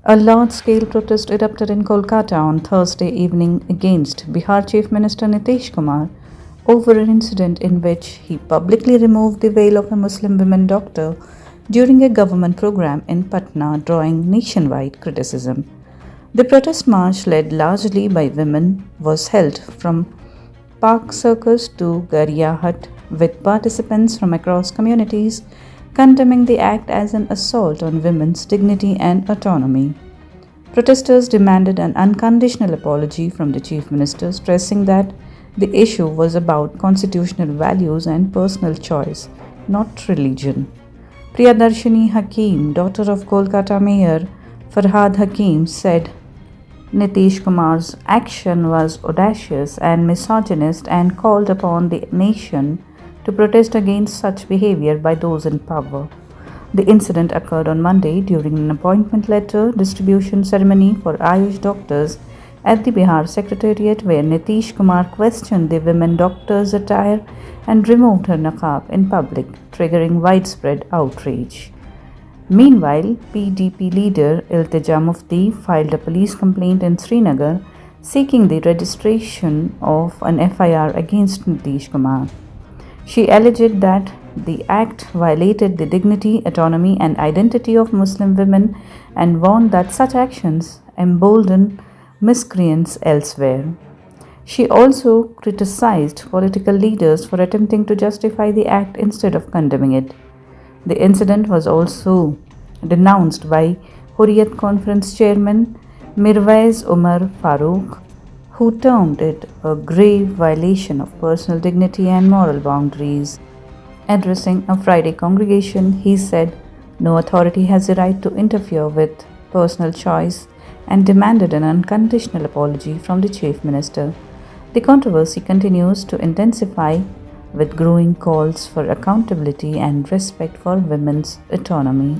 A large-scale protest erupted in Kolkata on Thursday evening against Bihar Chief Minister Nitish Kumar over an incident in which he publicly removed the veil of a Muslim woman doctor during a government program in Patna, drawing nationwide criticism. The protest march, led largely by women, was held from Park Circus to Garia Hut, with participants from across communities condemning the act as an assault on women's dignity and autonomy. Protesters demanded an unconditional apology from the Chief Minister, stressing that the issue was about constitutional values and personal choice, not religion. Priyadarshini Hakim, daughter of Kolkata Mayor Farhad Hakim, said Nitish Kumar's action was audacious and misogynist and called upon the nation to protest against such behavior by those in power. The incident occurred on Monday during an appointment letter distribution ceremony for Ayush doctors at the Bihar Secretariat, where Nitish Kumar questioned the women doctor's attire and removed her niqab in public, triggering widespread outrage. Meanwhile, PDP leader Iltija Mufti filed a police complaint in Srinagar seeking the registration of an FIR against Nitish Kumar. She alleged that the act violated the dignity, autonomy, and identity of Muslim women and warned that such actions embolden miscreants elsewhere. She also criticized political leaders for attempting to justify the act instead of condemning it. The incident was also denounced by Hurriyat Conference Chairman Mirwais Umar Farooq, who termed it a grave violation of personal dignity and moral boundaries. Addressing a Friday congregation, he said, "No authority has the right to interfere with personal choice," and demanded an unconditional apology from the Chief Minister. The controversy continues to intensify with growing calls for accountability and respect for women's autonomy.